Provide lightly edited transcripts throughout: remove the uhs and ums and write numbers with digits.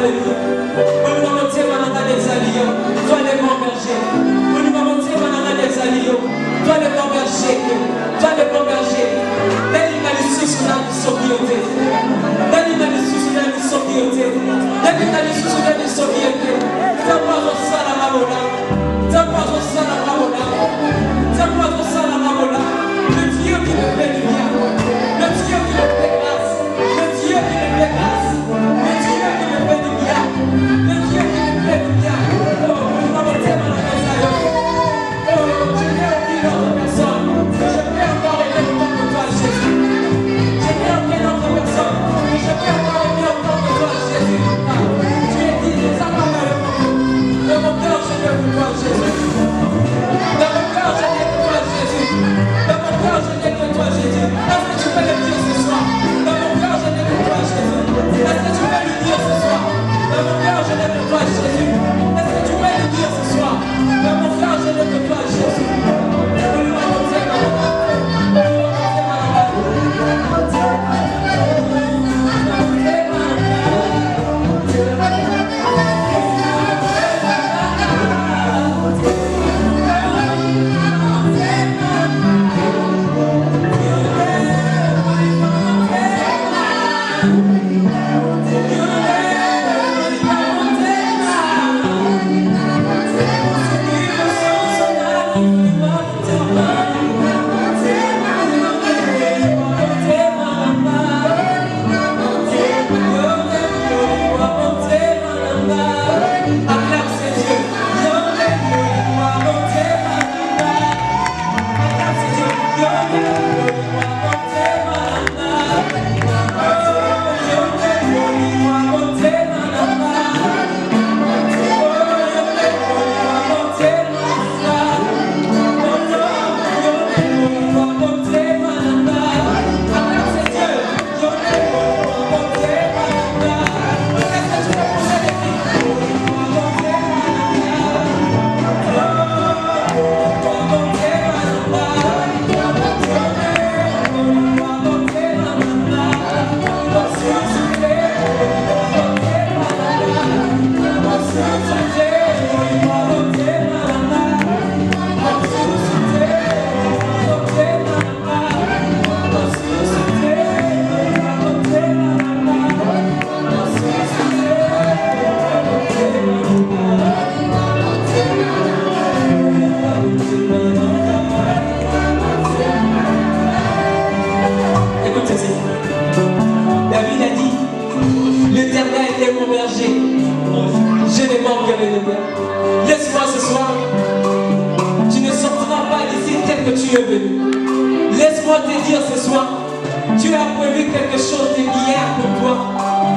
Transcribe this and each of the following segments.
Alléluia. Toi le bon berger. Toi le bon berger. Toi le bon berger. L'animal est sous la sobriété. L'animal est sous la sobriété. L'animal est sous la sobriété. T'as pas au sala mamola. T'as pas au sala mamola. T'as pas au sala mamola. Le Dieu qui me fait du bien. Le Dieu qui me fait grâce. Le Dieu qui me fait grâce. Le Dieu qui me fait du bien. Le Dieu qui me fait du bien. Oh, je m'en tiens à la maison. Oh, je n'ai aucune autre personne. Je peux encore aimer autant que toi, Jésus. Je n'ai aucune autre personne. Je peux encore aimer autant que toi, Jésus. Tu es dit, les amants dans mon cœur, je n'ai que toi, Jésus. Dans mon cœur, je n'ai que toi, Jésus. Dans mon cœur, je n'ai que toi, Jésus. Est-ce que tu peux le dire ce soir? Dans mon cœur, je n'ai que toi, Jésus. Est-ce que tu peux le dire ce soir? Dans mon cœur, je n'ai que toi, Jésus. Est-ce que tu peux le dire ce soir? Dans mon cœur, je n'ai que toi, Jésus. Laisse-moi ce soir, tu ne sortiras pas d'ici tel que tu es venu. Laisse-moi te dire ce soir, tu as prévu quelque chose de bien pour toi.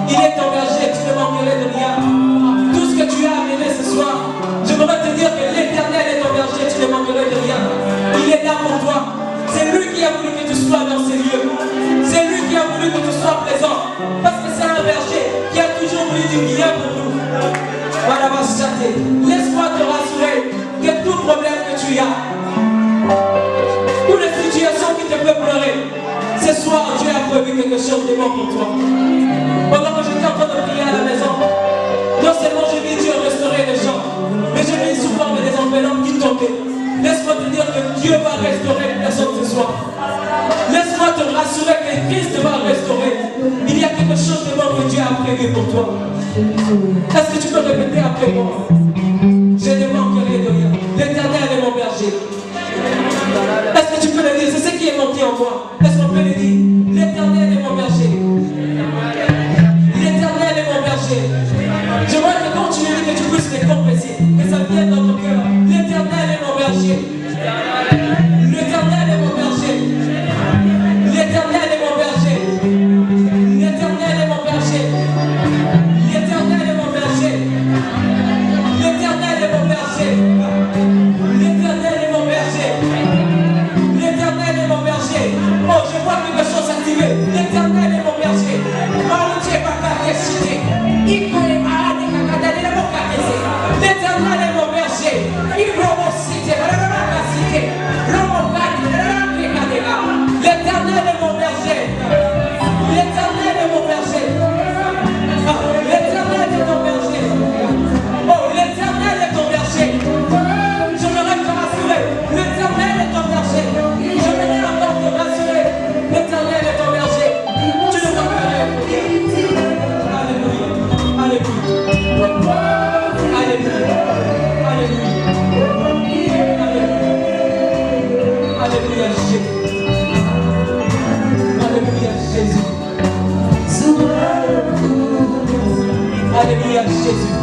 Il est ton berger, tu ne manquerais de rien. Tout ce que tu as amené ce soir, je voudrais te dire que l'Éternel est ton berger, tu ne manquerais de rien. Il est là pour toi. C'est lui qui a voulu que tu sois dans ces lieux. C'est lui qui a voulu que tu sois présent. Parce que c'est un berger qui a toujours voulu du bien pour nous. Laisse-moi te rassurer que tout problème que tu as, toutes les situations qui te peuvent pleurer, ce soir Dieu a prévu quelque chose de bon pour toi. Pendant que j'étais en train de prier à la maison, non seulement j'ai vu Dieu restaurer les gens, mais j'ai vu souvent des enveloppes qui tombaient. Laisse-moi te dire que Dieu va restaurer les personnes ce soir. Laisse-moi te rassurer que Christ va restaurer. Il y a quelque chose de bon que Dieu a prévu pour toi. Est-ce que tu peux répéter après moi? Je ne manquerai de rien. L'Éternel est mon berger. Est-ce que tu peux le dire? C'est ce qui est monté en moi. Est-ce qu'on peut le dire? L'Éternel est mon berger. L'Éternel est mon berger. Je vois que quand tu le dis, que tu puisses les confesser, que ça vienne dans ton cœur. L'Éternel est mon berger. L'Éternel est mon berger. L'Éternel est mon berger. L'Éternel est mon berger. L'Éternel est mon berger. Alléluia, Jésus.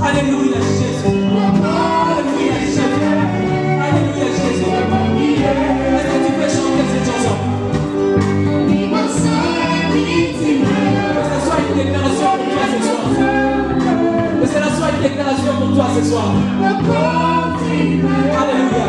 Alléluia, Jésus. Alléluia, Jésus. Alléluia, Jésus. Est-ce que tu peux chanter cette chanson? Que ce soit une déclaration pour toi ce soir. Que cela soit une déclaration pour toi ce soir. Alléluia.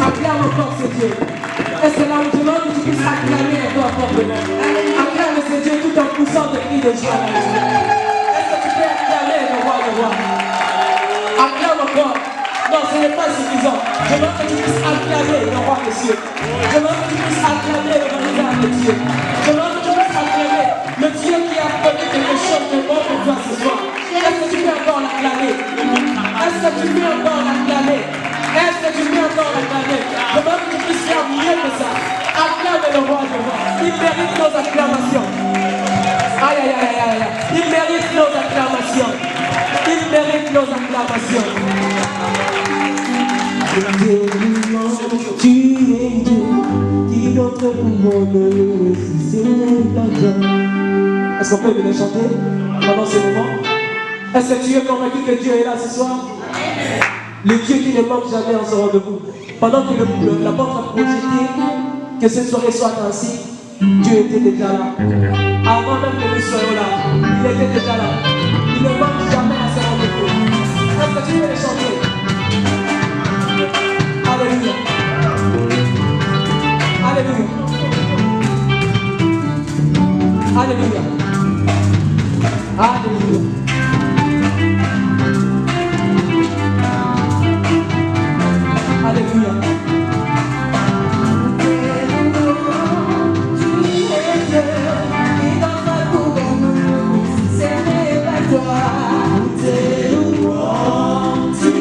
Acclame encore ce Dieu. Et c'est là où je demande que tu puisses acclamer encore fortement. Acclame ce Dieu tout en poussant des cris de joie. Est-ce que tu peux acclamer le roi de roi? Acclame encore. Non, ce n'est pas suffisant. Je demande que tu puisses acclamer le roi des cieux. Je demande que tu puisses acclamer le regard de Dieu. Je demande que tu puisses acclamer le Dieu qui a promis quelque chose de bon pour toi ce soir. Est-ce que tu peux encore l'acclamer? Est-ce que tu peux encore l'acclamer? Est-ce que tu peux encore l'acclamer? Je demande que tu puisses faire mieux que ça. Acclame le roi de roi. Il mérite nos acclamations. Aïe, aïe, aïe, aïe, aïe. Il mérite nos acclamations. Il mérite nos acclamations. Tu es Dieu, qui d'autre pour me louer si ce n'est pas toi. Est-ce qu'on peut venir chanter pendant ce moment? Est-ce que tu es convaincu que Dieu est là ce soir? Le Dieu qui ne manque jamais en ce rendez-vous. Pendant que l'apôtre a projeté que cette soirée soit ainsi, Dieu était déjà là. Avant même que nous soyons là, il était déjà là. Il ne manque jamais à ce rendez-vous. Est-ce que tu peux les chanter? Alléluia. Alléluia. Alléluia. Alléluia. Alléluia. Tu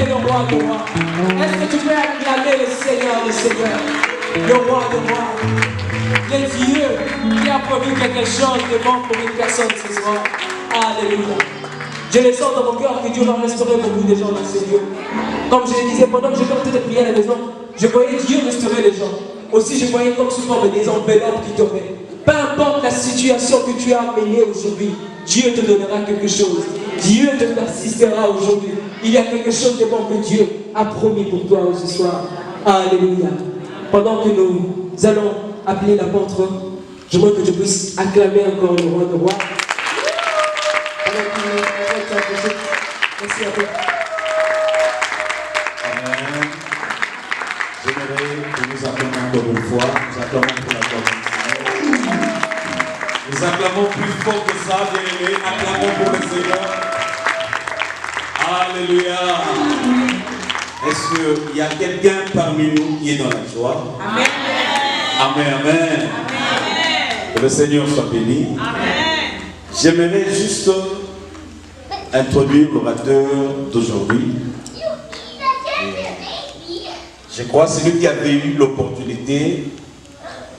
acclamer le roi de roi? Est-ce que tu peux acclamer le Seigneur, le roi de roi? Le Dieu qui a promis quelque chose de bon pour une personne ce soir. Alléluia. Je le sens dans mon cœur que Dieu va restaurer beaucoup de gens dans ce lieu. Comme je le disais, pendant que j'étais en train de prier à la maison, je voyais Dieu restaurer les gens. Aussi, je voyais comme sous forme des enveloppes qui tombaient. Peu importe la situation que tu as amenée aujourd'hui, Dieu te donnera quelque chose. Dieu te assistera aujourd'hui. Il y a quelque chose de bon que Dieu a promis pour toi ce soir. Alléluia. Pendant que nous allons appeler l'apôtre, je veux que tu puisses acclamer encore le roi de roi. Merci à toi. Amen. J'aimerais que nous acclamons encore une fois. Nous acclamons pour la gloire du Seigneur. Nous acclamons plus fort que ça, bien-aimés. Acclamons pour le Seigneur. Alléluia. Est-ce qu'il y a quelqu'un parmi nous qui est dans la joie? Amen. Amen, amen. Que le Seigneur soit béni. Amen. J'aimerais juste introduire l'orateur d'aujourd'hui. Je crois que c'est lui qui avait eu l'opportunité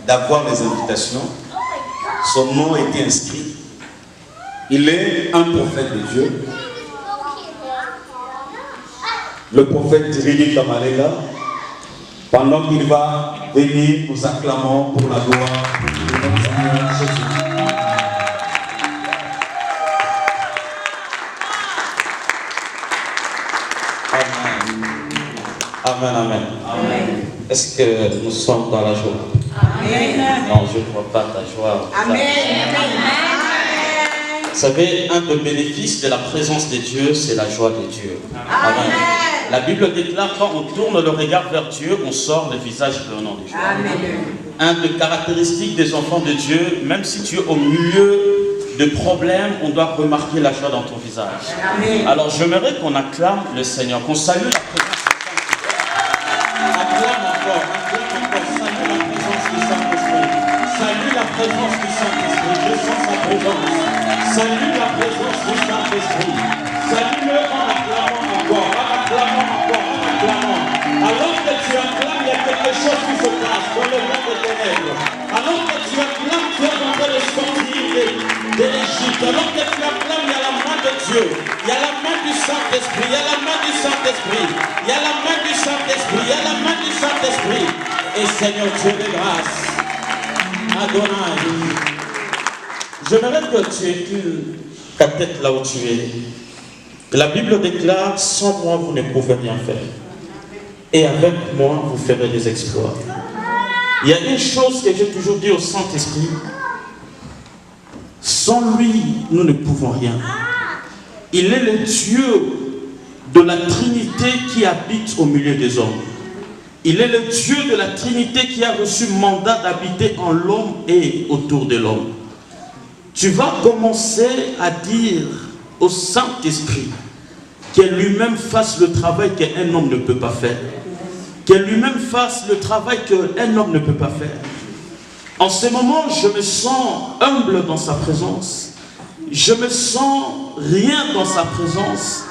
d'avoir les invitations. Son nom a été inscrit. Il est un prophète de Dieu. Le prophète Rili Kamalela. Pendant qu'il va venir, nous acclamons pour la gloire de notre Seigneur Jésus. Amen, amen. Amen. Est-ce que nous sommes dans la joie? Amen. Non, je ne vois pas ta joie. Amen. Vous savez, un des bénéfices de la présence de Dieu, c'est la joie de Dieu. Amen. La Bible déclare quand on tourne le regard vers Dieu, on sort le visage pleurant de joie. Un des caractéristiques des enfants de Dieu, même si tu es au milieu de problèmes, on doit remarquer la joie dans ton visage. Amen. Alors j'aimerais qu'on acclame le Seigneur, qu'on salue la présence. Salue la présence du Saint-Esprit. Je sens sa présence. Salue la présence du Saint-Esprit. Salue-le en acclamant encore, en acclamant encore, en acclamant. Alors que tu acclames, il y a quelque chose qui se passe dans le monde des ténèbres. Alors que tu acclames, tu es en train de sortir de l'Égypte. Alors que tu acclames, il y a la main de Dieu. Il y a la main du Saint-Esprit. Il y a la main du Saint-Esprit. Il y a la main du Saint-Esprit. Il y a la main du Saint-Esprit. Et Seigneur Dieu de grâce, Adonai, j'aimerais que tu inclines ta tête là où tu es. La Bible déclare, sans moi vous ne pouvez rien faire. Et avec moi vous ferez des exploits. Il y a une chose que j'ai toujours dit au Saint-Esprit. Sans lui, nous ne pouvons rien. Il est le Dieu de la Trinité qui habite au milieu des hommes. Il est le Dieu de la Trinité qui a reçu mandat d'habiter en l'homme et autour de l'homme. Tu vas commencer à dire au Saint-Esprit qu'elle lui-même fasse le travail qu'un homme ne peut pas faire. Qu'elle lui-même fasse le travail qu'un homme ne peut pas faire. En ce moment, je me sens humble dans sa présence. Je me sens rien dans sa présence.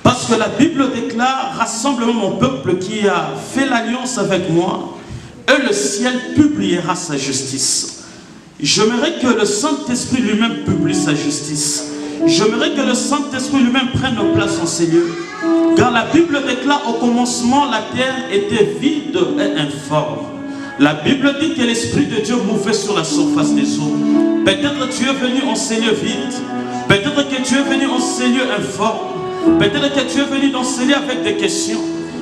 Parce que la Bible déclare, rassemble mon peuple qui a fait l'alliance avec moi, et le ciel publiera sa justice. J'aimerais que le Saint-Esprit lui-même publie sa justice. J'aimerais que le Saint-Esprit lui-même prenne place en ces lieux. Car la Bible déclare au commencement, la terre était vide et informe. La Bible dit que l'Esprit de Dieu mouvait sur la surface des eaux. Peut-être que tu es venu en ces lieux vides. Peut-être que tu es venu en ces lieux informes. Peut-être que tu es venu d'enseigner avec des questions.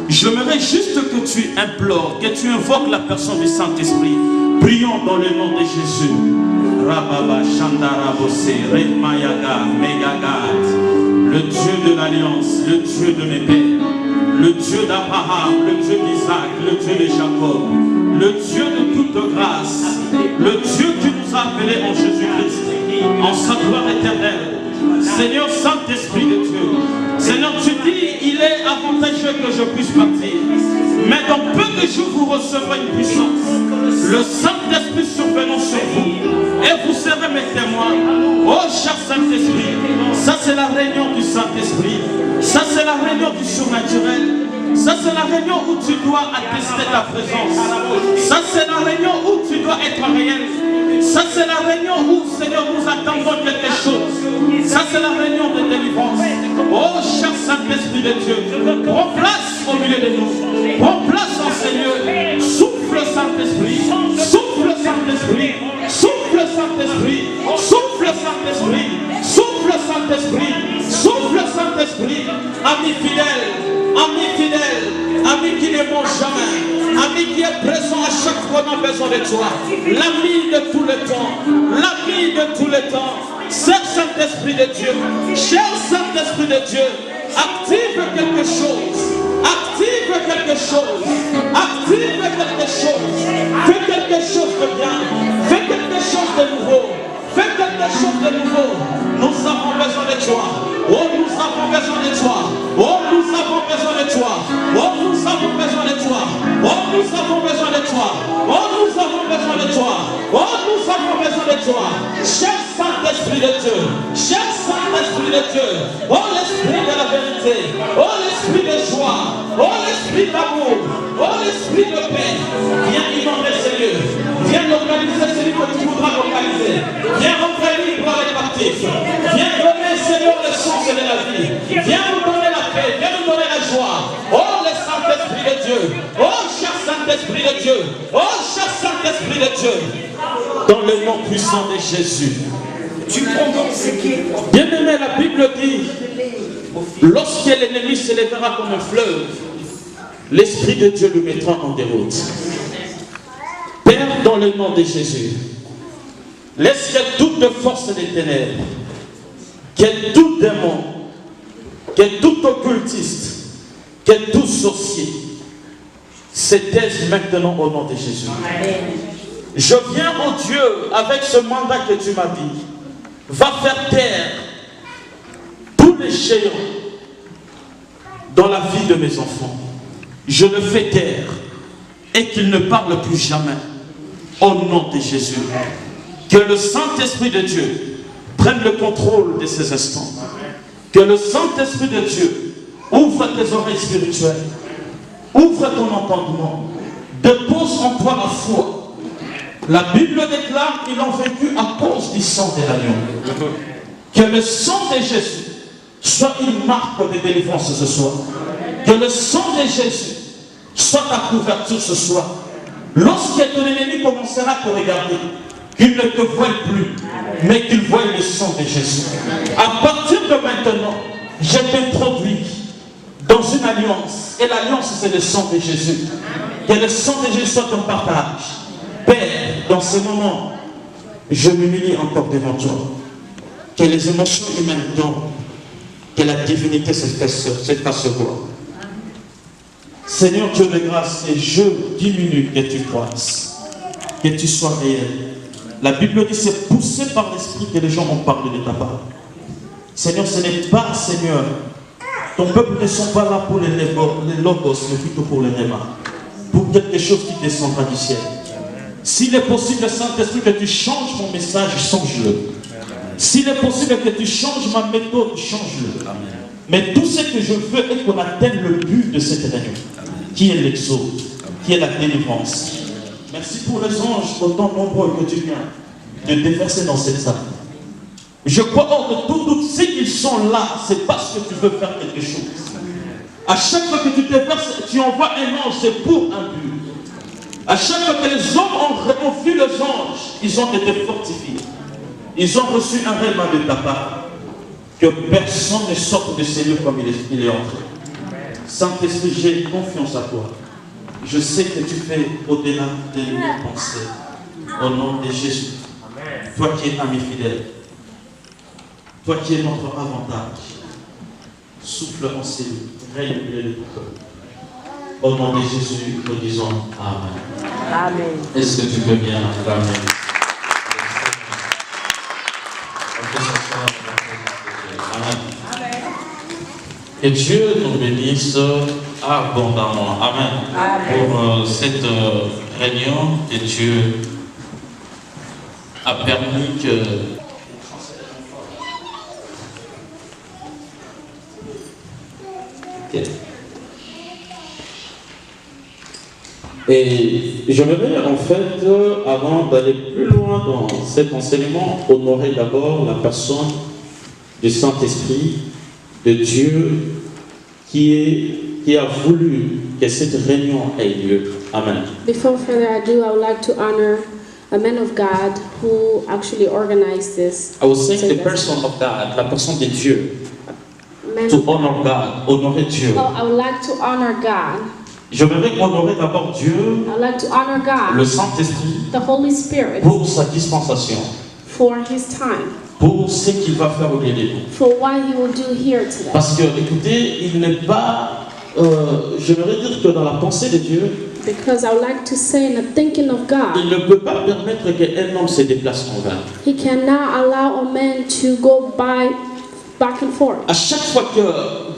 J'aimerais juste que tu implores, que tu invoques la personne du Saint-Esprit. Prions dans le nom de Jésus. Rababa Shandarabose, Redmayaga, Megagad. Le Dieu de l'Alliance, le Dieu de mes pères, le Dieu d'Abraham, le Dieu d'Isaac, le Dieu de Jacob, le Dieu de toute grâce, le Dieu qui nous a appelés en Jésus-Christ, en sa gloire éternelle. Seigneur Saint-Esprit de Dieu, Seigneur, tu dis, il est avantageux que je puisse partir. Mais dans peu de jours, vous recevrez une puissance. Le Saint-Esprit survenant sur vous. Et vous serez mes témoins. Oh, cher Saint-Esprit, ça c'est la réunion du Saint-Esprit. Ça c'est la réunion réunion du surnaturel. Ça, c'est la réunion où tu dois attester ta présence. Ça, c'est la réunion où tu dois être réel. Ça, c'est la réunion où, Seigneur, nous attendons quelque chose. Ça, c'est la réunion de délivrance. Oh, cher Saint-Esprit de Dieu, prends place au milieu de nous. Prends place en Seigneur. Souffle, Saint-Esprit. Souffle, Saint-Esprit. Souffle, Saint-Esprit. Souffle, Saint-Esprit. Souffle, Saint-Esprit. Souffle, Saint-Esprit. Ami fidèle. Ami fidèle, ami qui ne mange jamais, ami qui est présent à chaque fois qu'on a besoin de toi, l'ami de tout le temps, l'ami de tout le temps, cher Saint-Esprit de Dieu, cher Saint-Esprit de Dieu, active quelque chose, active quelque chose, active quelque chose, fais quelque chose de bien, fais quelque chose de nouveau, fais quelque chose de nouveau. Nous avons besoin de toi. Oh, nous avons besoin de toi. Oh, nous avons besoin de toi. Oh, nous avons besoin de toi. Oh, nous avons besoin de toi. Oh, nous avons besoin de toi. Oh, nous avons besoin de toi. Cher Saint-Esprit de Dieu. Cher Saint-Esprit de Dieu. Oh, l'Esprit de la vérité. Oh, l'Esprit de joie. Oh, l'Esprit d'amour. Oh, l'Esprit de paix. Viens inonder Seigneur. Viens localiser celui que tu voudras localiser. Viens rendre libre les captifs. Viens donner, Seigneur, le sens de la vie. Viens nous donner la paix. Viens nous donner la joie. Oh, le Saint-Esprit de Dieu. Oh, cher Saint-Esprit de Dieu. Oh, cher Saint-Esprit de Dieu. Dans le nom puissant de Jésus. Tu comprends ce qui est. Bien-aimé, la Bible dit, lorsque l'ennemi s'élèvera comme un fleuve, l'Esprit de Dieu lui mettra en déroute. Père, dans le nom de Jésus, laisse que toute force des ténèbres, que tout démon, que tout occultiste, que tout sorcier se taise maintenant au nom de Jésus. Je viens au Dieu avec ce mandat que tu m'as dit. Va faire taire tous les géants dans la vie de mes enfants. Je le fais taire et qu'ils ne parlent plus jamais. Au nom de Jésus. Que le Saint-Esprit de Dieu prenne le contrôle de ces instants. Que le Saint-Esprit de Dieu ouvre tes oreilles spirituelles. Ouvre ton entendement. Dépose en toi la foi. La Bible déclare qu'ils l'ont vécu à cause du sang de l'agneau. Que le sang de Jésus soit une marque de délivrance ce soir. Que le sang de Jésus soit ta couverture ce soir. Lorsque ton ennemi commencera à te regarder, qu'il ne te voie plus, mais qu'il voie le sang de Jésus. À partir de maintenant, je t'introduis dans une alliance. Et l'alliance, c'est le sang de Jésus. Que le sang de Jésus soit ton partage. Père, dans ce moment, je m'humilie encore devant toi. Que les émotions humaines tombent. Que la divinité se fasse voir. Seigneur Dieu de grâce, que je diminue, que tu croisses, que tu sois réel. La Bible dit c'est poussé par l'Esprit que les gens ont parlé de ta part. Seigneur, ce n'est pas, Seigneur, ton peuple ne sont pas là pour les logos, mais plutôt pour les réma. Pour quelque chose qui descendra du ciel. S'il est possible, Saint-Esprit, que tu changes mon message, change-le. S'il est possible que tu changes ma méthode, change-le. Mais tout ce que je veux est qu'on atteigne le but de cette réunion, qui est l'exode, qui est la délivrance. Merci pour les anges, autant nombreux que tu viens de déverser dans cette salle. Je crois hors de tout doute, si ils sont là, c'est parce que tu veux faire quelque chose. À chaque fois que tu déverses, tu envoies un ange, c'est pour un but. À chaque fois que les hommes ont vu les anges, ils ont été fortifiés. Ils ont reçu un règlement de ta part. Que personne ne sorte de ces lieux comme il est entré. Saint-Esprit, j'ai confiance à toi. Je sais que tu fais au-delà de nos pensées. Au nom de Jésus. Toi qui es ami fidèle. Toi qui es notre avantage. Souffle en ces lieux. Règne le peuple. Au nom de Jésus, nous disons Amen. Amen. Est-ce que tu peux bien acclamer? Amen. Et Dieu nous bénisse abondamment. Amen. Amen. Pour cette réunion que Dieu a permis que Ok. Et j'aimerais en fait, avant d'aller plus loin dans cet enseignement, honorer d'abord la personne du Saint-Esprit, de Dieu, qui a voulu que cette réunion ait lieu. Amen. Before further ado, I would like to honor a man of God who actually organized this. I was saying the person of God, la personne de Dieu, to honor God, honorer Dieu. Oh, I would like to honor God. J'aimerais honorer d'abord Dieu, I would like to honor God, le Saint-Esprit, the Holy Spirit, pour sa dispensation, for His time, pour ce qu'il va faire au milieu de nous. for what He will do here today. Parce que, écoutez, il n'est pas, j'aimerais dire que dans la pensée de Dieu, Because I would like to say in the thinking of il God, ne peut pas permettre qu'un homme se déplace en vain. He cannot allow a man to go back and forth. À chaque fois que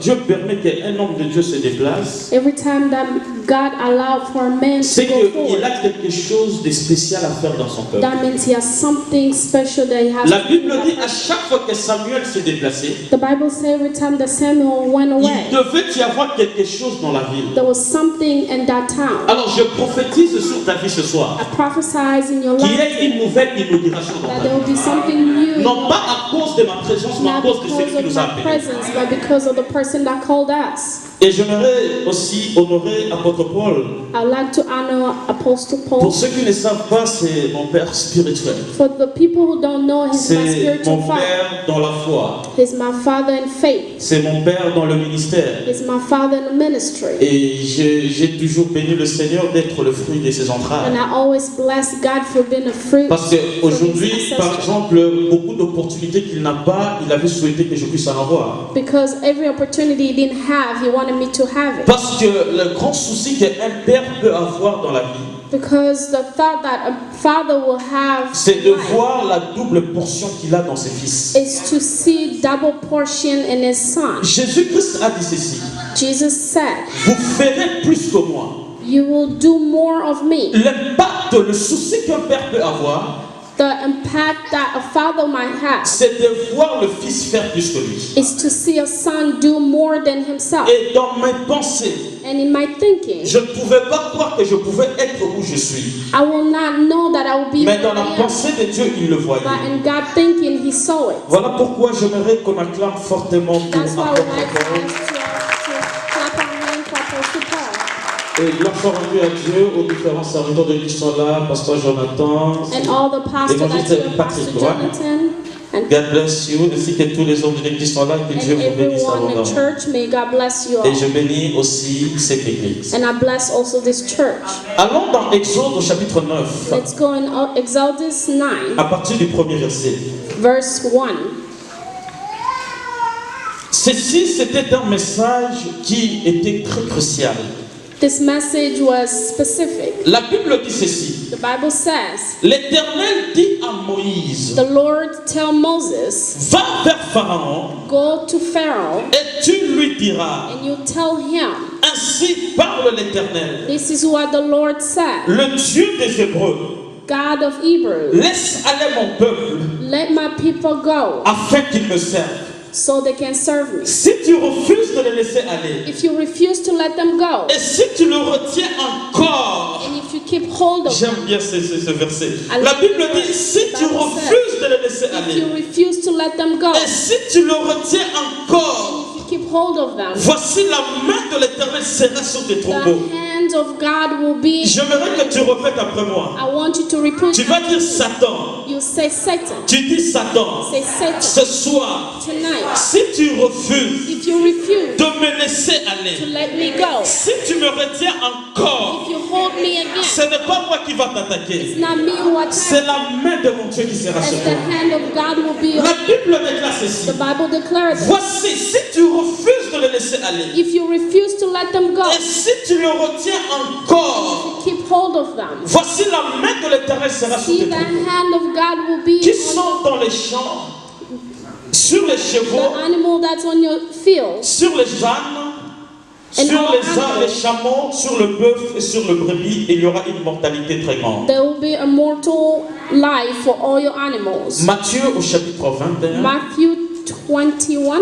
Dieu permet qu'un homme de Dieu se déplace, Every time that God allowed for a man c'est to go qu'il forward, a quelque chose de spécial à faire dans son cœur. that means he has something special that he has La to Bible do. dit à chaque fois que Samuel s'est déplacé, The Bible says every time that Samuel went il away, devait y avoir quelque chose dans la ville. there was something in that town. Alors je prophétise sur ta vie ce soir I prophesize in your qu'il y life ait une nouvelle inauguration dans that ta there will vie. be something new, Non pas à cause de ma présence, mais à not cause de celui because qui of nous a my appelés. presence, but because of the person that called us. Et j'aimerais aussi honorer apôtre Paul. I'd like to honor Apostle Paul. Pour ceux qui ne savent pas, c'est mon père spirituel. For the people who don't know, he's my C'est spiritual mon father. père dans la foi. He's my father in faith. C'est mon père dans le ministère. He's my father in the ministry. Et j'ai toujours béni le Seigneur d'être le fruit de ses And entrailles. I always bless God for being a fruit. Parce qu'aujourd'hui, par ancestors. exemple, beaucoup d'opportunités qu'il n'a pas, il avait souhaité que je puisse en avoir. Because every opportunity he didn't have, he wanted me to have it. Parce que le grand souci qu'un père peut avoir dans la vie, Because the thought that a father will have c'est de in life voir la double portion qu'il a dans ses fils. is to see double portion in his son. Jésus-Christ a dit ceci: Jesus said, vous ferez plus que moi. you will do more of me. L'impact, le souci qu'un père peut avoir, The impact that a father might have c'est de voir le fils faire plus que lui. is to see a son do more than himself. Et dans mes pensées, And in my thinking, je ne pouvais pas croire que je pouvais être où je suis. I will not know that I will be Mais where dans la I am. pensée de Dieu, il le voyait. But in God thinking, he saw it. Voilà pourquoi j'aimerais qu'on acclame fortement pour That's why I would apôtre like Paul. us to clap our hands for Apostle Paul. Et gloire soit rendue à Dieu, aux différents serviteurs de l'Église qui sont là, Pasteur Jonathan, And all the pastors Évangéliste that you Patrick Pastor Roy. Jonathan, and God bless you, ainsi que tous les hommes de l'Église qui sont là, que Dieu vous bénisse everyone in abondamment. church, may God bless you Et all. je bénis aussi cette Église. And I bless also this church. Allons dans Exode au chapitre 9, Let's go in Exodus 9, à partir du premier verset. verse 1. Ceci, c'était un message qui était très crucial. This message was specific. La Bible dit ceci: The Bible says, l'Éternel dit à Moïse, the Lord tell Moses, va vers Pharaon go to Pharaoh et tu lui diras, and you tell him, ainsi parle l'Éternel, this is what the Lord said, le Dieu des Hébreux, God of Hebrews, laisse aller mon peuple let my people go afin qu'ils me servent. so they can serve me. Si tu refuses de les laisser aller, If you refuse to let them go, et si tu le retiens encore, and if you keep hold of them, j'aime bien ce verset. La Bible dit, si tu refuses de les laisser if you aller, refuse to let them go, et si tu le retiens encore, if you keep hold of them, voici la main de l'Éternel sera sur tes the troupeaux. hand of God will be. J'aimerais que tu répètes après moi. I want you to repeat. Tu vas dire Satan. You say Satan. Tu dis Satan. Say Satan. Ce soir, Tonight, si tu refuses if you refuse de me laisser to aller, let me go, si tu me retiens encore, if you hold me again, ce n'est pas moi qui va it's t'attaquer. not me who C'est attacks. la main de mon Dieu qui sera sur It's the toi. hand of God will be on. La Bible déclare ceci. The Bible declares it. Voici, si tu refuses de le laisser aller, If you refuse to let them go, et si tu le retiens encore, keep hold of them. voici la main de l'Éternel sera sur See, tes the troupeaux. hand of God will be Qui on sont dans les champs, sur les the chevaux, animal that's on your field, sur les ânes, sur les ânes, les chameaux, sur le bœuf et sur le brebis, il y aura une mortalité très grande. there will be a mortal life for all your animals. Matthieu au chapitre 21, Matthew 21,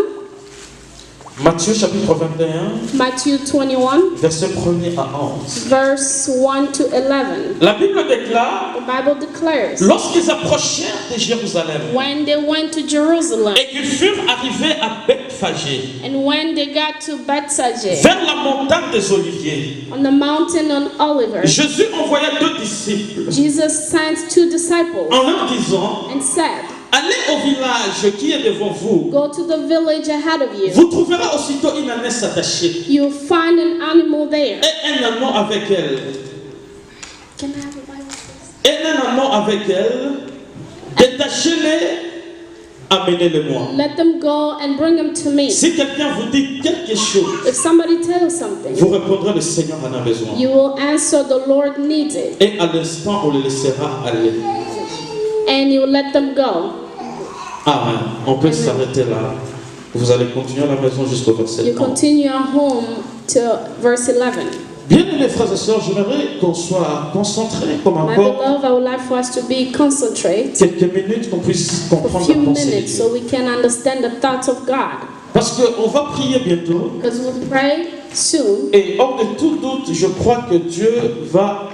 Matthieu chapitre 21, Matthew 21, verset 1er à 11. verse 1 to 11. La Bible déclare, The Bible declares, lorsqu'ils approchèrent de Jérusalem when they went to Jerusalem et qu'ils furent arrivés à Bethphagée, and when they got to Bethsaida, vers la montagne des Oliviers, on the mountain on Oliver, Jésus envoya 2 disciples Jesus sent 2 disciples en leur disant, and said, allez au village qui est devant vous. go to the village ahead of you. Vous trouverez aussitôt une ânesse attachée You'll find an animal there. et un ânon avec elle. Can I have a Bible, please? Et un ânon avec elle. Détachez-les, amenez-les-moi. Let them go and bring them to me. Si quelqu'un vous dit quelque chose, If somebody tells something, vous répondrez, le Seigneur en a besoin. you will answer, the Lord needs it. Et à l'instant, on les laissera aller. And you will let them go. Amen. On peut s'arrêter là. Vous allez continuer à la maison jusqu'au verset You 11. continue at home to verse 11. Bien aimés frères et sœurs, j'aimerais qu'on soit concentrés comme My encore beloved, I would like for us to be concentrate quelques minutes, qu'on puisse for a comprendre few la pensée de minutes Dieu. so we can understand the thoughts of God. Parce qu'on va prier bientôt. Because we'll pray soon. Et hors de tout doute, je crois que Dieu va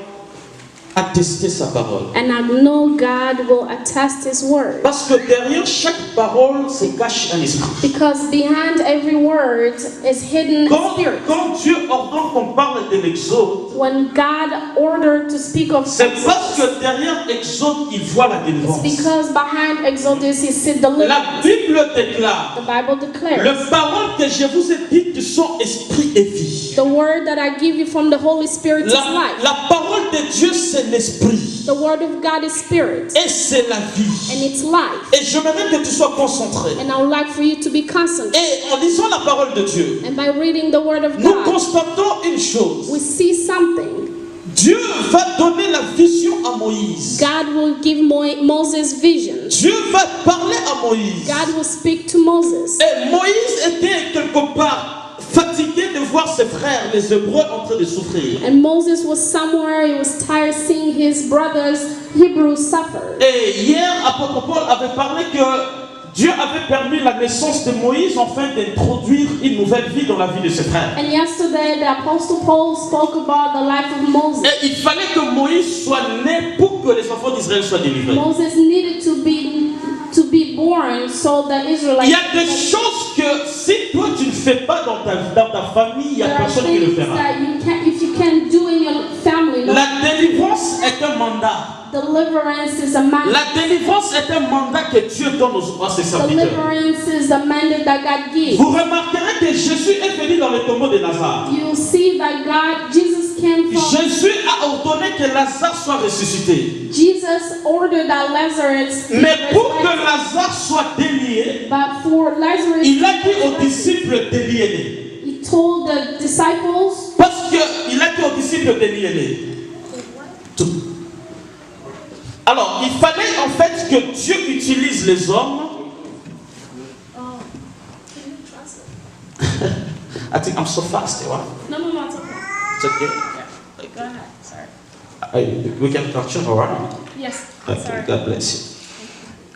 attester sa parole. And I know God will attest His word. Parce que derrière chaque parole se cache un esprit. Because behind every word is hidden a spirit. Quand Dieu ordonne qu'on parle de l'Exode, When God ordered to speak of c'est parce Exodus, que derrière l'Exode, il voit la it's délivrance. because behind Exodus He said La deliverance. Bible déclare, The Bible declares, les paroles que je vous ai dites sont esprit et vie. the word that I give you from the Holy Spirit is life. La parole de Dieu, c'est l'esprit. The word of God is spirit. Et c'est la vie. And it's life. Et j'aimerais que tu sois concentré. And I would like for you to be concentrated. Et en lisant la parole de Dieu, And by reading the word of nous God, constatons une chose. we see something. Dieu va donner la vision à Moïse. God will give Moses visions. Dieu va parler à Moïse. God will speak to Moses. Et Moïse était quelque part fatigué de voir ses frères, les Hébreux, en train de souffrir. And Moses was somewhere, he was tired seeing his brothers, Hebrews, suffer. Et hier, apôtre Paul avait parlé que Dieu avait permis la naissance de Moïse afin d'introduire une nouvelle vie dans la vie de ses frères. And yesterday, the Apostle Paul spoke about the life of Moses. Et il fallait que Moïse soit né pour que les enfants d'Israël soient délivrés. Moses needed to be born so the Il Israelites. y a des choses que si toi tu ne fais pas dans ta famille, il n'y a There are personne qui le things fera. that if you can do in your family. La délivrance est un mandat. Deliverance is a mandate. La délivrance est un mandat que Dieu donne à ses serviteurs. Deliverance is the mandate that God gives. Vous remarquerez que Jésus est venu dans le tombeau de Lazare. You'll see that Jesus came from. Jésus a ordonné que Lazare soit ressuscité. Jesus ordered that Lazarus. Mais pour que Lazare soit délié, But for Lazarus, il a dit aux disciples déliez-les. he told the disciples. Parce qu'il a dit aux disciples déliez-les. Tout. Alors, il fallait en fait que Dieu utilise les hommes. I think I'm so fast, you know? No, it's okay. It's okay. Go ahead. Sorry. We can continue, all right? Yes. Okay, Sorry. God bless you.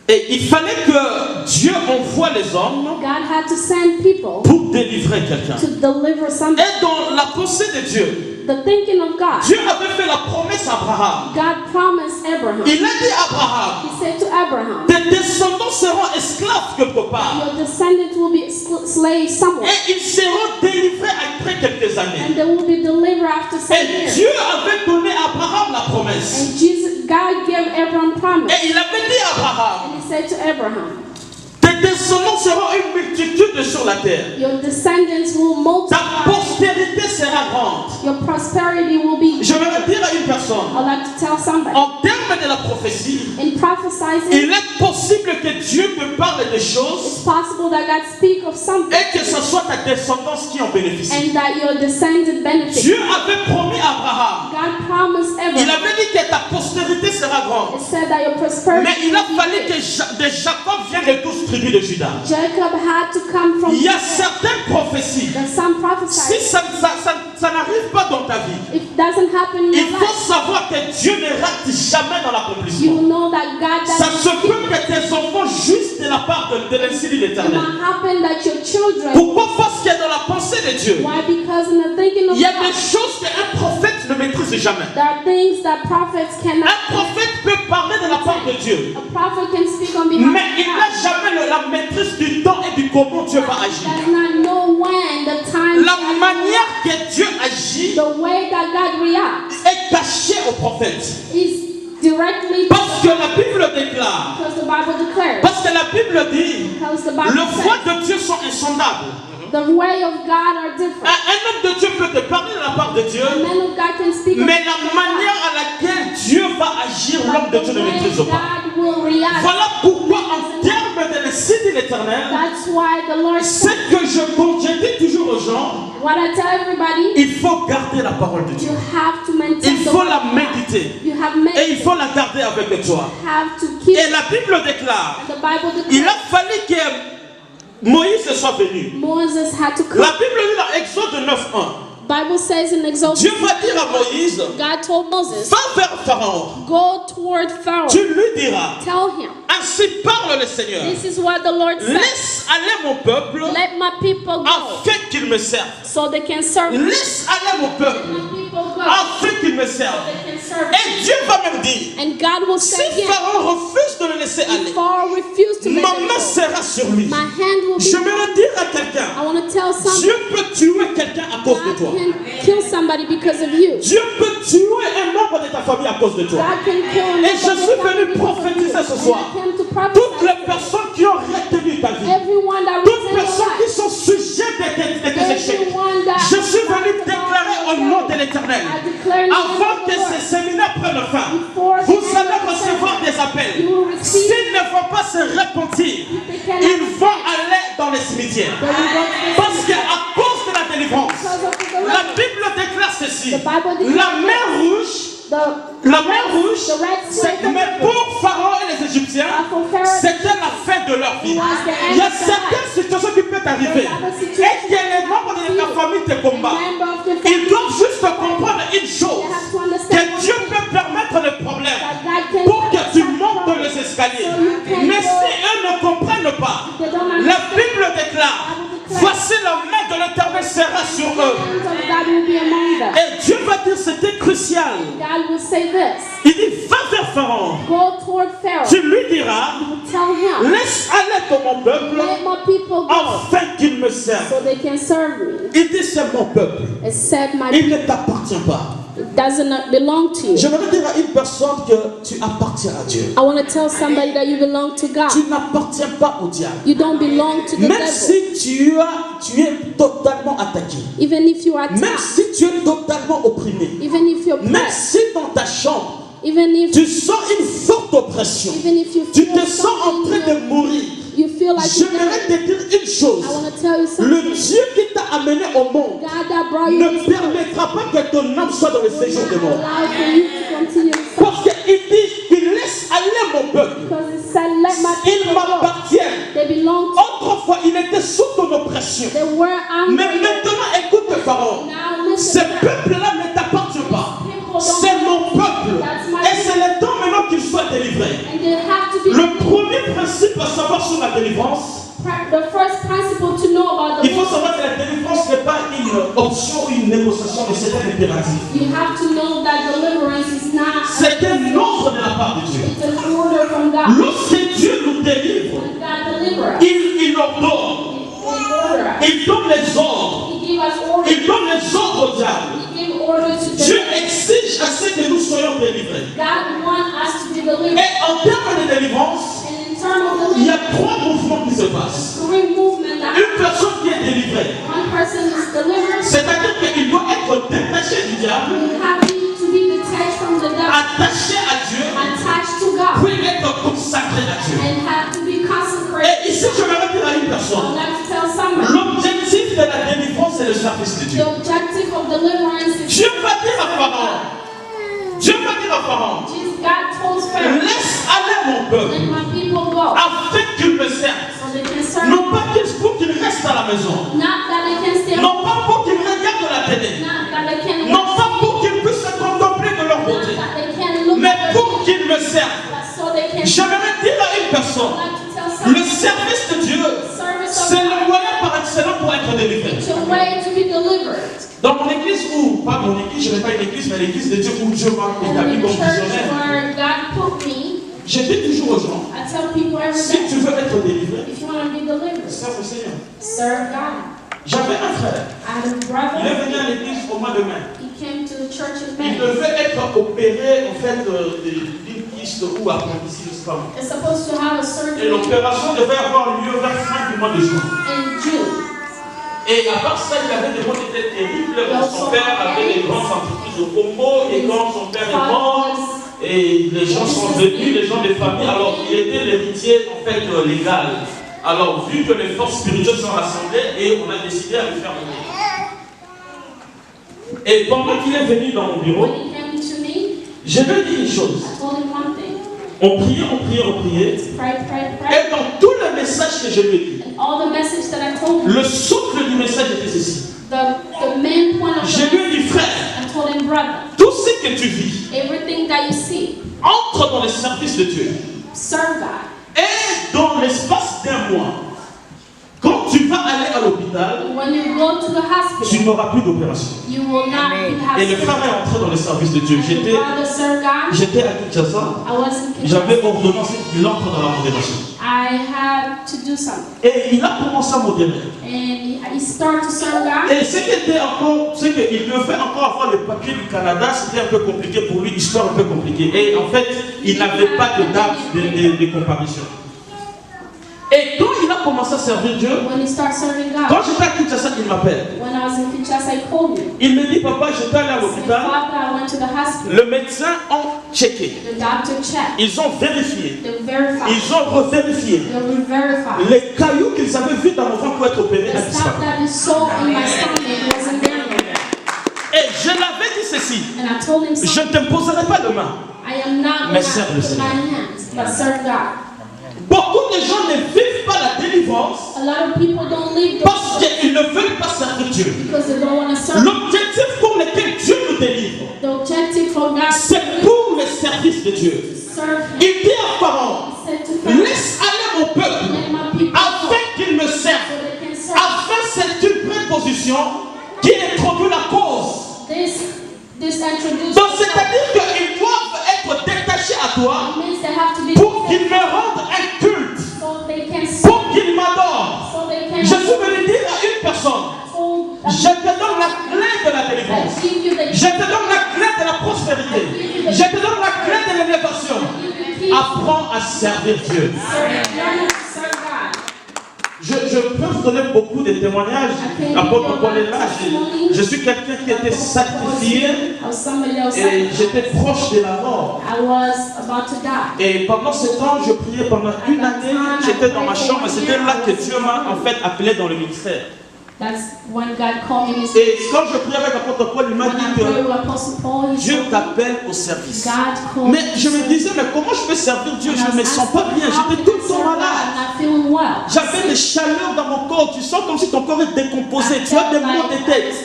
Et il fallait que Dieu envoie les hommes God had to send people pour délivrer quelqu'un. to deliver something. Et dans la pensée de Dieu, The thinking of God. Dieu avait fait la promesse à Abraham. God promised Abraham. Il a dit à Abraham, He said to Abraham, tes descendants seront esclaves quelque part. your descendants will be slaves somewhere. Et ils seront délivrés après quelques And années. they will be delivered after some Et years. Dieu avait donné à Abraham la promesse. And God gave Abraham promise. Et il avait dit à Abraham, And he said to Abraham, tes descendants seront une multitude sur la terre. your descendants will Ta multiply. postérité sera grande. Your prosperity will be. Je vais dire à une personne, I'd like to tell somebody. en termes de la prophétie, In prophesizing, il est possible que Dieu te parle des choses it's possible that God speak of something et que ce soit ta descendance qui en bénéficie. and that your descendant benefit. Dieu avait promis à Abraham, God promised il Abraham. avait dit que ta postérité sera grande. It said that your prosperity. Mais il a will be fallu big. que de Jacob viennent les 12 tribus de Juda. Jacob had to come from. Il y a certaines prophéties, There's some si prophesied. ça n'arrive pas dans ta vie, It doesn't happen in il your faut life. savoir que Dieu ne rate jamais dans You l'accomplissement. know that God Ça se doesn't. peut que tes enfants jouissent de la part de l'Institut It l'Éternel. might happen that your children. Pourquoi? Parce que dans Dieu, Why? Because in the thinking of il y a des God, choses qu'un prophète ne maîtrise jamais. there are things that prophets cannot Un prophète peut parler de la part de Dieu, A prophet can speak on behalf mais il of n'a God. jamais la maîtrise du temps et du comment Dieu va agir. Does not know when the time, La manière que Dieu agit the way that God reacts est cachée au prophète. is directly Parce que la Bible déclare, because the Bible declares. parce que la Bible dit, Because the Bible le voie says de Dieu sont insondables. the way of God are different. Un homme de Dieu peut te parler de la part de Dieu, A man of God can speak on mais la behalf of manière à laquelle Dieu va agir, God, l'homme de but Dieu the ne way maîtrise pas. God will react. Voilà pourquoi, en termes de l'essai de l'éternel, That's why the Lord ce said, que je dis toujours aux gens, what I tell everybody, il faut garder la parole de Dieu. you have to maintain Il the faut word la of God. méditer. You have Et made il faut la garder avec toi. have to keep Et la Bible déclare, the Bible il a declares fallu que Moïse soit venu. Moses had to La come. Bible dit dans Exode 9:1, Bible says in Exodus, Dieu va dire à Moïse, God told Moses, va vers Pharaon. go toward Pharaoh. Tu lui diras, Tell him, ainsi parle le Seigneur. this is what the Lord said. Laisse aller mon peuple Let my people go afin qu'il me serve. so they can serve me. Laisse aller mon Let peuple my people go afin qu'il me so serve. they can serve me. Et Dieu va même dire, And God will si say again, Pharaon refuse de le laisser aller, if Pharaoh refused to let ma them main go, sera sur lui. my hand will be. J'aimerais dire à quelqu'un, I want to tell somebody, Dieu peut tuer quelqu'un à cause de God toi. can kill somebody because of you. Dieu peut tuer un membre de ta famille à cause de toi. God can kill a Et je member of suis your family venu because of prophétiser you. ce soir. And I came to Toutes prophesy. les personnes qui ont retenu ta vie, Everyone that toutes was in personnes your qui life, sont sujettes de tes échecs, everyone that je suis venu déclarer au nom de l'Éternel, I declare in the name avant of que the Lord, ces séminaires prennent fin, before the vous end allez of the recevoir service, des appels. you will receive, S'ils ne vont pas se repentir, they cannot ils vont aller dans les cimetières. they will go to the Parce qu'à cause de la délivrance, because of the la deliverance. Bible déclare ceci. The Bible declares La mer rouge, la mer rouge, mais pour Pharaon et les Égyptiens, c'était la fin de leur vie. Il y a certaines situations qui peuvent arriver. Et que les membres de ta famille te combattent. Ils doivent juste comprendre une chose. Que Dieu peut permettre le problème pour que tu montes dans les escaliers. Mais si eux ne comprennent pas, la Bible déclare, voici la main de l'Éternel sera sur eux. Et Dieu va dire c'était crucial. God will say this. Il dit va vers Pharaon. Go toward Pharaoh. Tu lui diras, Tell him, laisse aller ton mon peuple let my people go afin qu'il me serve. so they can serve me. Il dit c'est mon peuple. It said my Il ne t'appartient pas. it doesn't belong to you. J'aimerais dire à une personne que tu appartiens à Dieu. I want to tell somebody that you belong to God. Tu n'appartiens pas au diable. You don't belong to the Même devil. si tu es totalement attaqué. Even if you are Même attacked, si tu es totalement opprimé. even if you're Même pressed, si dans ta chambre, even if tu sens une forte oppression. even if you Tu feel te sens en train something, de mourir. you feel like you're J'aimerais dying. te dire une chose. I want to tell you Le something. Dieu qui t'a amené au monde God that brought you ne this world permettra pas que ton âme soit dans le séjour de mort. allow for you to continue to suffer. Parce qu'il dit, il laisse aller mon peuple. Because it said, let my Ils people go. m'appartiennent. They belong to Autrefois, il était sous ton oppression. They were Mais angry. maintenant, écoute Pharaon. Now Ce listen. peuple-là ne t'appartient pas. C'est mon peuple. Et c'est le temps maintenant qu'il soit délivré. And they have to be Le premier principe à savoir sur la délivrance, the first principle to know about the il faut savoir que la délivrance n'est pas une option ou une négociation, mais c'est un impératif. You have to know that deliverance is not C'est un ordre de la part de Dieu. it's an order from God. Lorsque Dieu nous délivre, When God delivers us, il ordonne, order us. il donne les ordres, He gave us orders. il donne les ordres au diable. He gave orders to Dieu deliver. exige à ce que nous soyons délivrés. God wants us to be delivered. Et en termes de délivrance, And in terms of il y a deliverance, 3 mouvements qui se passent. 3 movements that Une personne qui est délivrée, one person is delivered. c'est-à-dire qu'il doit être détaché du diable, You have to be detached from the devil, attaché à Dieu, attached to God, puis être consacré à Dieu. and have to be consecrated. Et ici, je vais dire à une I would personne, like to tell somebody l'objectif de la délivrance, c'est le service de the Dieu. objective of deliverance is Dieu va dire à Pharaon, Dieu va dire à Pharaon, Jesus. God told Pharaoh, laisse aller mon peuple, let my people go afin qu'il me serve. so they can serve. Non pas pour qu'il reste à la maison, Not that they can stay, non pas pour qu'il regarde la télé, not that they can non pas pour qu'il puisse se contempler de leur not beauté, that they can look mais at pour qu'il me serve. so they can. J'aimerais dire à une personne, I'd like to tell le somebody, service de Dieu, service of c'est le God, moyen par excellence pour être délivré. it's a way to be delivered. l'église où, pas mon église, je n'ai pas une église, mais l'église de Dieu où Dieu m'a And établi in comme the church visionnaire, where God put me, je dis toujours aux gens, I tell people every si tu day, veux être délivré, if you want to be delivered, serve au Seigneur. serve God. J'avais un frère, I had a il est brother, venu à l'église au mois de mai. he came to the church in Il May. devait être opéré en fait d'une kyste ou appendicite, je sais pas. It's supposed to have a Et surgery l'opération devait avoir lieu vers fin du mois de juin. in June. Et à part ça, il y avait des mots qui étaient terribles. Son père avait des grandes entreprises au Congo. Et quand son père est mort, et les gens sont venus, les gens des familles. Alors, il était l'héritier en fait légal. Alors, vu que les forces spirituelles sont rassemblées, et on a décidé à le faire mourir. Et pendant qu'il est venu dans mon bureau, When he came to me, je lui ai dit une chose. I told him one thing. On priait, on priait, on priait. Pray, pray, pray. Et dans tous les messages que je lui ai dit, And all the message that I told him, le socle du message était ceci. the main point of Je the lui ai message, dit, frère, I told him, brother, tout ce que tu vis, everything that you see, entre dans le service de Dieu. serve God. Et dans l'espace d'un mois, quand tu vas aller à l'hôpital, When you go to the tu hospital, n'auras plus d'opération. you will not have Et le frère surgery. est entré dans le service de Dieu. And the brother serve God. J'étais à Kinshasa, I was in Kinshasa. j'avais ordonnancé qu'il entre dans la modération. I had to do something. Et il a commencé à modérer. And he started to serve God. Et ce qui était encore, c'est qu'il devait encore avoir le papier du Canada, c'était un peu compliqué pour lui, histoire un peu compliquée. Et en fait, il n'avait pas de date de comparution. Et quand il a commencé à servir Dieu, When he started serving God, quand j'étais à Kinshasa, il m'appelle. when I was in Kinshasa, he called me. Il me dit, papa, j'étais allé à He said, l'hôpital, Father, I went to the hospital. le médecin ont checké, The doctor checked. ils ont vérifié, They verified. ils ont revérifié. They verified. Les cailloux qu'ils avaient vus dans mon ventre pour être opérés The a stuff disparu. that is so in my stomach wasn't there anymore. Et je l'avais dit ceci, And I told him je something. ne t'imposerai pas de main. I am not Mais going serve to le put Seigneur. my hands, but serve God. Beaucoup de gens ne vivent pas la délivrance A lot of people don't live parce this qu'ils ne veulent pas servir Dieu. because they don't want to serve. L'objectif pour lequel Dieu nous délivre, The objective for God c'est pour le service de Dieu. serve Him. Il dit à Pharaon, He said to Pharaoh, laisse aller mon peuple let my people go afin qu'il me so serve. they can serve. Afin, c'est une préposition qui introduit la cause. This introduces Donc, c'est-à-dire qu'ils doivent être détachés à toi means they have to be pour qu'ils me rendent un culte, so they can serve, pour qu'ils m'adorent. so they can Je suis venu dire à une personne, hold. je te donne la clé de la délivrance. I give you the Je te donne la clé de la prospérité. Je te donne la clé de l'élévation. key. Apprends à servir Dieu. Learn to serve God. Je peux vous donner beaucoup de témoignages. Apôtre Paul est là. Je suis quelqu'un qui était sacrifié I was somebody else. et j'étais proche de la mort. I was about to die. Et pendant ce temps, je priais pendant une année. J'étais dans ma chambre. C'était là que Dieu m'a en fait appelé dans le ministère. That's when God called me. Et quand je priais avec l'apôtre Paul, il m'a When I dit prayed que with Apostle Paul, he Dieu said, t'appelle au service. God called Mais me je to me serve. disais, mais comment je peux servir Dieu? And I Je ne me was sens pas asking, bien. how J'étais can tout I le temps serve God? malade. I'm not feeling well. J'avais des chaleurs dans mon corps. Tu sens comme si ton corps est décomposé. Tu as des maux de tête.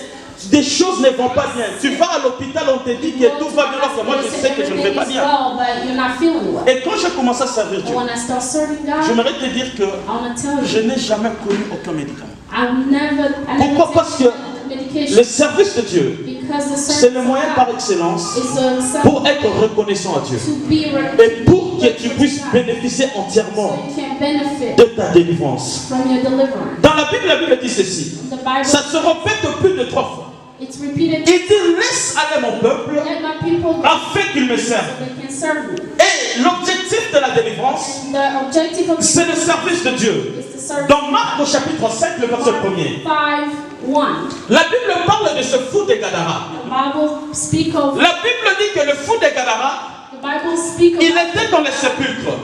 Des choses ne vont pas bien. Tu vas à l'hôpital, on te dit que tout va bien. Alors que moi, je sais que je ne vais pas bien. Well, but you're not feeling well. Et quand j'ai commencé à servir Dieu, And when I start serving God, j'aimerais te dire que I want to tell je you, n'ai jamais connu aucun médicament. I never Pourquoi? Parce que medication le service de Dieu, because the c'est service le of moyen God par excellence is a pour être reconnaissant à Dieu. to be Et pour que tu puisses bénéficier entièrement so you can benefit de ta délivrance. from your deliverance. Dans la Bible dit ceci. The Bible, Ça se répète plus de 3 fois. it's repeated. Il dit, laisse aller mon peuple Let my people go afin qu'il me so serve. they can serve me. Et l'objectif de la délivrance, And the objective of c'est le service de Dieu. is to serve. Dans Marc au chapitre 5, le verset 1er, 5:1. la Bible parle de ce fou de Gadara. The Bible speak of. La Bible dit que le fou de Gadara, The Bible speak of. il était dans les sépulcres.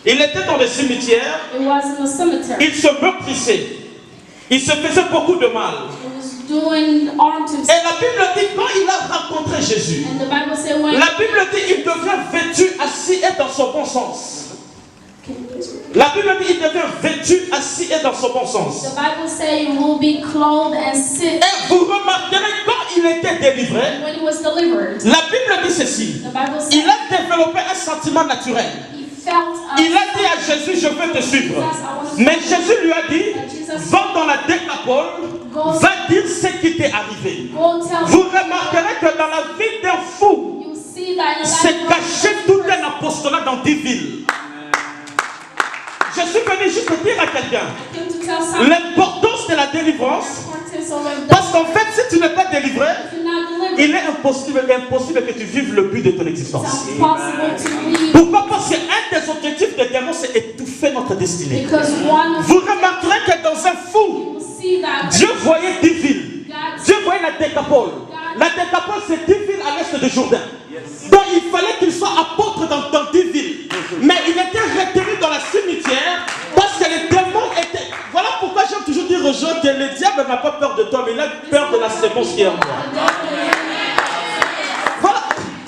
Il était dans les cimetières. It was in the cemetery. Il se meurtrissait. Il se faisait beaucoup de mal. It was doing harm to Et himself. la Bible dit, quand il a rencontré Jésus, And the Bible said when. la Bible dit, il devient vêtu, assis et dans son bon sens. Can you please repeat? La Bible dit, il devient vêtu, assis et dans son bon The sens. Bible says you will be clothed and sit. Et vous remarquerez, quand il était délivré, When he was delivered, la Bible dit ceci. the Bible says Il a développé un sentiment naturel. he felt. Il a dit à Jésus, je veux te suivre. Mais Jésus lui a dit, va dans la Décapole Go, va dire ce qui t'est arrivé. go tell Vous remarquerez que dans la vie d'un fou, you see that in the c'est life of caché a tout person. un apostolat dans 10 villes. Je suis venu juste dire à quelqu'un I came to tell someone l'importance de la délivrance. the importance of it. Parce qu'en fait, si tu n'es pas délivré, If you're not delivered, il est impossible que tu vives le but de ton it's existence. impossible to leave. Pourquoi? Parce qu'un des objectifs des démons, c'est étouffer notre destinée. Because one of Vous remarquerez que dans un fou, you see that Dieu voyait 10 villes. God Dieu voyait la décapole. La décapole, c'est 10 villes à l'est de Jourdain. Donc il fallait qu'il soit apôtre dans 10 villes. Mais il était retenu dans la cimetière parce que les démons étaient... Voilà pourquoi j'aime toujours dire aux gens que le diable n'a pas peur de toi, mais il a peur de la séquence qui est en toi.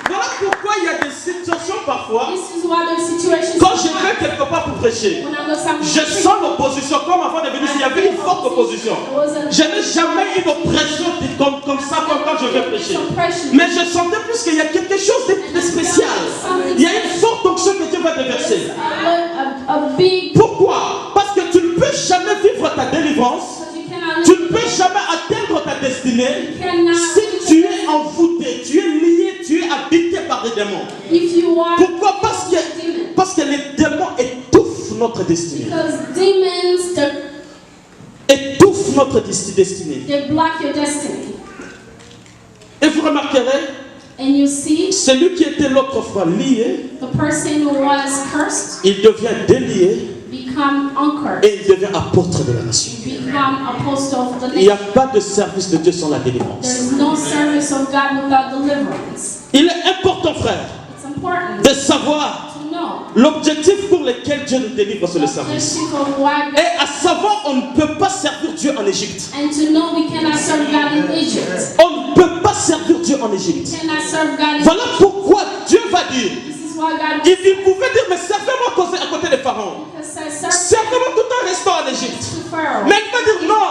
Voilà pourquoi il y a des situations parfois, This is why there's situations quand je vais quelque part pour prêcher, when I go somewhere je sens l'opposition, comme avant de venir, il y avait une forte opposition. Je n'ai jamais eu d'oppression comme ça quand je vais prêcher. Mais je sentais plus qu'il y a quelque chose de spécial. Il y a une forte onction que Dieu va te verser. a big Pourquoi? Parce que tu ne peux jamais vivre ta délivrance, you cannot tu live. ne peux jamais atteindre ta destinée You cannot si tu es envoûté, tu es lié, tu es habité par des démons. if you are Pourquoi? Parce que les démons étouffent notre destinée. because demons Étouffent notre destinée. they block your destiny. Et vous remarquerez, And you see celui qui était l'autre fois lié, the person who was cursed il devient délié become uncursed. et il devient apôtre de la nation. Become apostle of the Il n'y a nation. pas de service de Dieu sans la délivrance. There is no service of God without deliverance. Il est important, frère, It's important de savoir to know l'objectif pour lequel Dieu nous délivre, c'est le the service. objective of why God, Et à savoir, on ne peut pas servir Dieu en Égypte. and to know we cannot serve God in Egypt. On ne peut pas servir Dieu en Égypte. We cannot serve God in Voilà pourquoi Dieu va dire, This is why God il pouvait dire, mais servez-moi à côté des pharaons. says serve Servez-moi tout en restant en Égypte. to Pharaoh. Mais il va dire, non,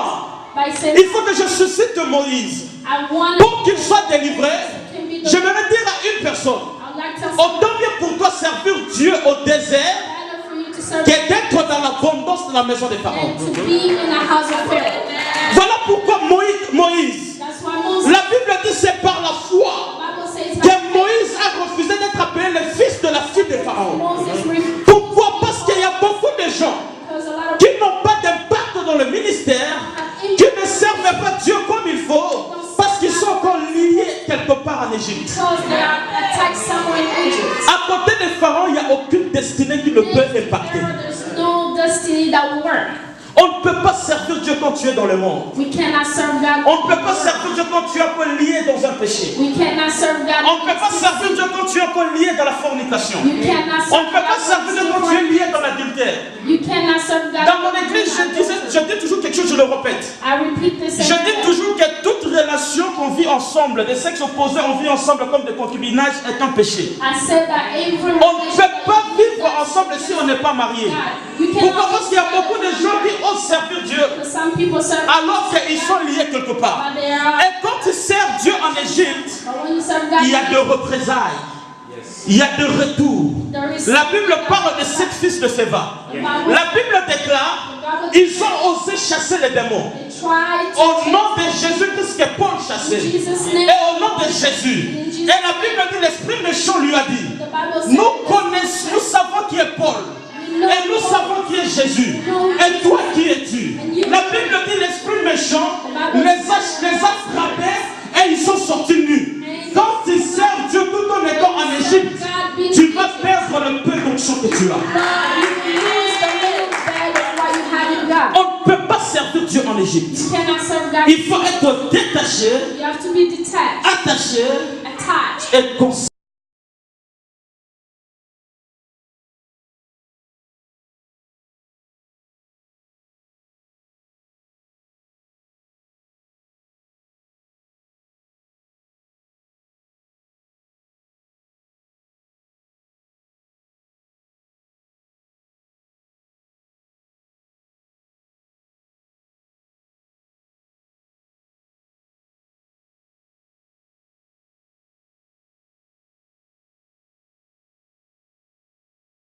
By saying, il faut que je suscite Moïse. I want Pour qu'il soit délivré, can be the j'aimerais dire à une personne, I'd like to autant bien pour toi servir Dieu au désert better for you to serve que d'être dans l'abondance de la maison des pharaons. and to be in the house of Pharaoh. Voilà pourquoi Moïse, That's why Moses, la Bible dit c'est par la foi Bible says que Moïse a refusé d'être appelé le fils de la fille de Pharaon. Moses refused Pourquoi? Parce qu'il y a beaucoup de gens because a lot of qui n'ont pas d'impact dans le ministère, qui ne servent pas Dieu comme il faut, parce qu'ils sont encore liés quelque part en Égypte. because they are attacked somewhere in Egypt. À côté des pharaons, il n'y a aucune destinée qui ne peut impacter. There's no destiny that will work. On ne peut pas servir Dieu quand tu es dans le monde. We cannot serve God. On ne peut pas servir Dieu quand tu es encore lié dans un péché. We cannot serve God. On ne peut pas servir Dieu quand tu es encore lié dans la fornication. You cannot On ne serve peut pas God. servir Dieu quand tu es lié dans l'adultère. You cannot serve God. Dans mon église, je dis toujours quelque chose, je le répète. I repeat this. Je dis toujours que toute relation qu'on vit ensemble, des sexes opposés, on vit ensemble comme des concubinages, est un péché. I said that every On ne peut pas vivre ensemble si on n'est pas marié. Pourquoi? Parce qu'il y a beaucoup de gens qui osent servir Dieu Some people serve alors qu'ils sont liés quelque part. but they are. Et quand tu sers Dieu en Égypte, But when you serve God, il y a de représailles, il y a de retours. there is. La Bible parle de 7 fils de Séva. La Bible déclare, ils ont osé chasser les démons. They tried to Au nom de Jésus-Christ que Paul chassait. Jesus' Et name. au nom de Jésus. Et la Bible dit, l'esprit méchant lui a dit, The Bible says nous connaissons, nous savons qui est Paul. Et nous savons qui est Jésus. Et toi qui es-tu? La Bible dit, l'esprit méchant les a frappés et ils sont sortis nus. Quand tu sers Dieu tout en étant en Égypte, tu vas perdre le peu d'onction que tu as. you lose the little bed of what you had in God. On ne peut pas servir Dieu en Égypte. You cannot serve God. Il faut être détaché, You have to be detached, attaché attached, et consacré.